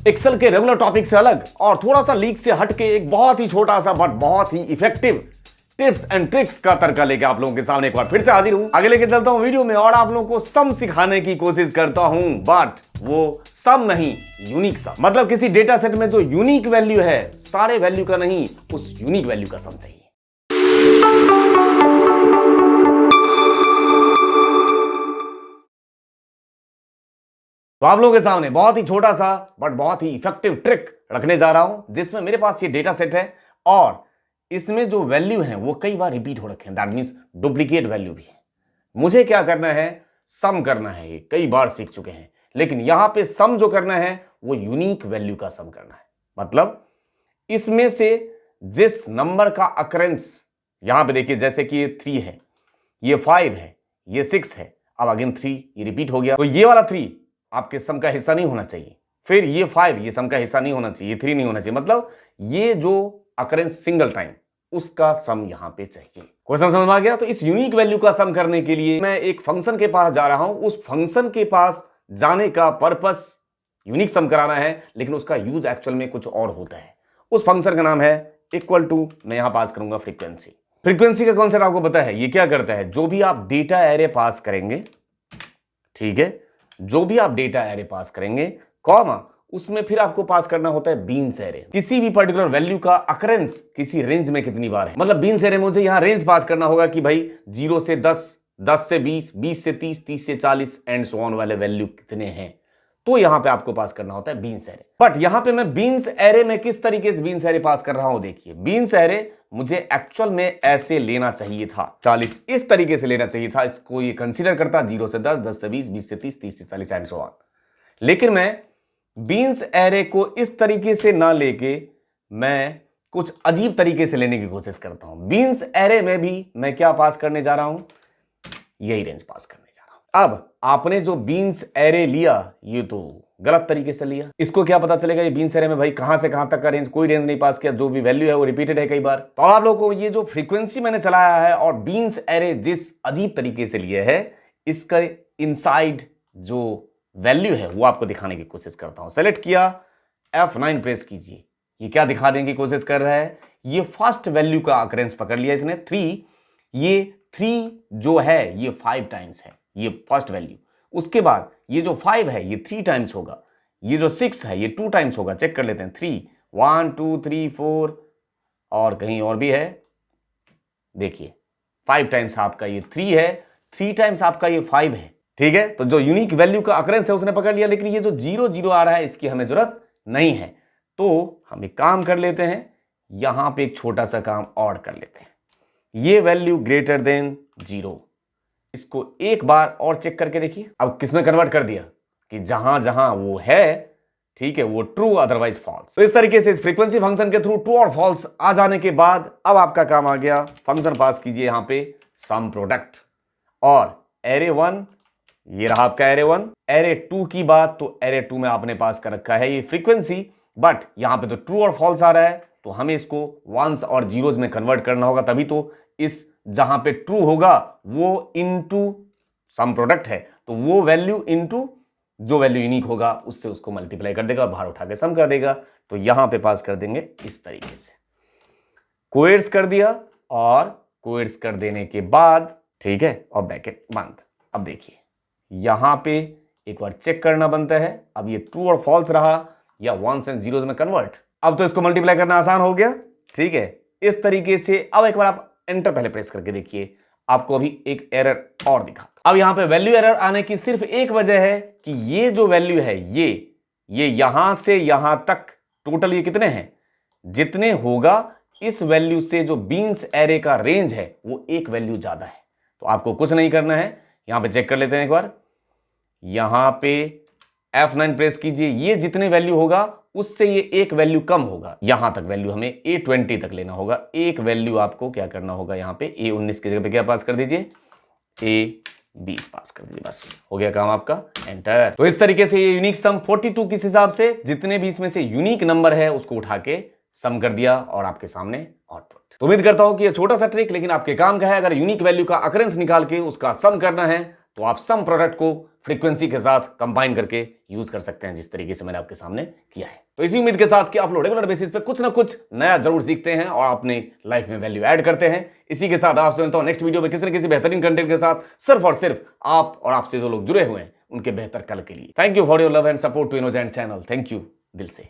Excel के regular topic से अलग और थोड़ा सा लीक से हटके एक बहुत ही छोटा सा बट बहुत ही इफेक्टिव टिप्स एंड ट्रिक्स का तरीका लेके आप लोगों के सामने एक बार फिर से हाजिर हूं। आगे लेके चलता हूं वीडियो में और आप लोगों को सम सिखाने की कोशिश करता हूं, बट वो सम नहीं, यूनिक सम। मतलब किसी डेटा सेट में जो यूनिक वैल्यू है, सारे वैल्यू का नहीं, उस यूनिक वैल्यू का सम चाहिए। तो आप लोगों के सामने बहुत ही छोटा सा बट बहुत ही इफेक्टिव ट्रिक रखने जा रहा हूं, जिसमें मेरे पास ये डेटा सेट है और इसमें जो वैल्यू है वो कई बार रिपीट हो रखे हैं, दैट मींस डुप्लीकेट वैल्यू भी है। मुझे क्या करना है, सम करना है। ये कई बार सीख चुके हैं, लेकिन यहां पे सम जो करना है वो यूनिक वैल्यू का सम करना है। मतलब इसमें से जिस नंबर का अकरेंस, यहां पे देखिए जैसे कि ये 3 है, ये 5 है, ये 6 है, अब अगेन 3 ये रिपीट हो गया, तो ये वाला 3 आपके सम का हिस्सा नहीं होना चाहिए। फिर ये 5 ये सम का हिस्सा नहीं होना चाहिए, ये 3 नहीं होना चाहिए। मतलब ये जो अकरेंस सिंगल टाइम, उसका सम यहां पे चाहिए। क्वेश्चन समझ में आ गया? तो इस यूनिक वैल्यू का सम करने के लिए मैं एक फंक्शन के पास जा रहा हूं। उस फंक्शन के पास जाने का पर्पस यूनिक सम कराना है, लेकिन उसका यूज एक्चुअल में कुछ और होता है। उस फंक्शन का नाम है इक्वल टू, मैं यहां पास करूंगा फ्रीक्वेंसी। फ्रीक्वेंसी का कॉन्सेप्ट आपको पता है, ये क्या करता है? जो भी आप डेटा एरे पास करेंगे, ठीक है, जो भी आप डेटा एरे पास करेंगे, कॉमा, उसमें फिर आपको पास करना होता है बीन्स एरे। किसी भी पर्टिकुलर वैल्यू का अकरेंस किसी रेंज में कितनी बार है, मतलब बीन्स एरे में मुझे यहां रेंज पास करना होगा कि भाई 0 से 10, 10 से 20, 20 से 30, 30 से 40 एंड सो ऑन वाले वैल्यू कितने हैं, तो यहां पे आपको पास करना होता है बीन्स एरे। बट यहां पे मैं बीन्स एरे में किस तरीके से बीन्स एरे पास कर रहा हूं, देखिए। बीन्स एरे मुझे एक्चुअल में ऐसे लेना चाहिए था, 40 इस तरीके से लेना चाहिए था। इसको ये कंसीडर करता 0 से 10, 10 से 20, 20 से 30, 30 से 40 एंड सो ऑन। लेकिन मैं बीन्स एरे को इस तरीके से ना लेके मैं कुछ अजीब तरीके से लेने की कोशिश करता हूं। बीन्स एरे में भी मैं क्या पास करने जा रहा हूं, यही रेंज पास करने जा रहा हूं। अब आपने जो बीन्स एरे लिया, ये तो गलत तरीके से लिया। इसको क्या पता चलेगा ये बीन्स एरे में भाई कहां से कहां तक का रेंज? कोई रेंज नहीं पास किया, जो भी वैल्यू है वो रिपीटेड है कई बार। तो आप लोगों को ये जो फ्रीक्वेंसी मैंने चलाया है और बीन्स एरे जिस अजीब तरीके से लिए है, इसका इनसाइड जो वैल्यू है वो आपको दिखाने की कोशिश करता हूं। सेलेक्ट किया, F9 प्रेस कीजिए। ये क्या दिखाने की कोशिश कर रहा है? ये फर्स्ट वैल्यू का अकरेंस पकड़ लिया इसने, 3। ये 3 जो है ये 5 टाइम्स है, ये फर्स्ट वैल्यू। उसके बाद ये जो 5 है ये 3 टाइम्स होगा, ये जो 6 है ये 2 टाइम्स होगा। चेक कर लेते हैं, 3, 1 2 3 4 और कहीं और भी है, देखिए 5 टाइम्स आपका ये 3 है, 3 टाइम्स आपका ये 5 है, ठीक है। तो जो यूनिक वैल्यू का अकरेंस है उसने पकड़ लिया, लेकिन ये जो 0 0 आ रहा है इसकी हमें जरूरत नहीं है। तो हम एक काम कर लेते हैं, यहां पे एक छोटा सा काम और कर लेते हैं। ये वैल्यू ग्रेटर देन 0, इसको एक बार और चेक करके देखिए। अब किसमें कन्वर्ट कर दिया कि जहां जहां वो है, ठीक है, वो ट्रू अदरवाइज फॉल्स। तो इस तरीके से इस फ्रीक्वेंसी फंक्शन के थ्रू ट्रू और फॉल्स आ जाने के बाद अब आपका काम आ गया, फंक्शन पास कीजिए यहां पे सम प्रोडक्ट। और एरे 1 ये रहा आपका एरे 1। एरे 2 की बात, तो एरे 2 में आपने पास कर रखा है ये फ्रीक्वेंसी, बट यहां पे तो ट्रू और फॉल्स आ रहा है, तो हमें इसको वंस और जीरोज में कन्वर्ट करना होगा, तभी तो इस जहां पे ट्रू होगा वो इनटू सम प्रोडक्ट है, तो वो वैल्यू इनटू जो वैल्यू यूनिक होगा उससे उसको मल्टीप्लाई कर देगा, बाहर उठा के सम कर देगा। तो यहां पे पास कर देंगे इस तरीके से, कोएड्स कर दिया, और कोएड्स कर देने के बाद, ठीक है, और ब्रैकेट बंद। अब देखिए यहां पे एक बार चेक करना बनता है, अब ये ट्रू और फॉल्स रहा या वंस एंड जीरोज में कन्वर्ट। अब तो इसको मल्टीप्लाई करना आसान हो गया, ठीक है, इस तरीके से। अब एक बार आप एंटर पहले प्रेस करके देखिए, आपको अभी एक एरर और दिखा। अब यहां पे वैल्यू एरर आने की सिर्फ एक वजह है कि ये जो वैल्यू है ये यहां से यहां तक टोटल ये कितने हैं, जितने होगा इस वैल्यू से जो बीन्स एरे का रेंज है वो एक वैल्यू ज्यादा है। तो आपको कुछ नहीं करना है, यहां पे चेक कर लेते हैं एक बार। यहां पे F9 प्रेस कीजिए, ये जितने वैल्यू होगा उससे ये एक वैल्यू कम होगा। यहां तक वैल्यू हमें A20 तक लेना होगा। एक वैल्यू आपको क्या करना होगा, यहां पे A19 की जगह पे क्या पास कर दीजिए, A20 पास कर दीजिए, बस हो गया काम आपका, एंटर। तो इस तरीके से ये यूनिक सम 42 किस हिसाब से जितने भी इसमें से यूनिक नंबर है उसको उठा के सम कर दिया और आपके सामने आउटपुट। तो उम्मीद करता हूं कि ये छोटा सा ट्रिक लेकिन आपके काम का है। अगर यूनिक वैल्यू का अकरेंस निकाल के उसका सम करना है तो आप सम प्रोडक्ट को फ्रीक्वेंसी के साथ कंबाइन करके यूज कर सकते हैं, जिस तरीके से मैंने आपके सामने किया है। तो इसी उम्मीद के साथ कि आप लोग रेगुलर बेसिस पे कुछ ना कुछ नया जरूर सीखते हैं और अपनी लाइफ में वैल्यू ऐड करते हैं। इसी के साथ आपसे मिलता हूं नेक्स्ट वीडियो में किसी न किसी बेहतरीन कंटेंट के साथ, सिर्फ और सिर्फ आप और आपसे जो लोग जुड़े हुए हैं उनके बेहतर कल के लिए। Thank you for your love and support to Innocent channel. Thank you दिल से।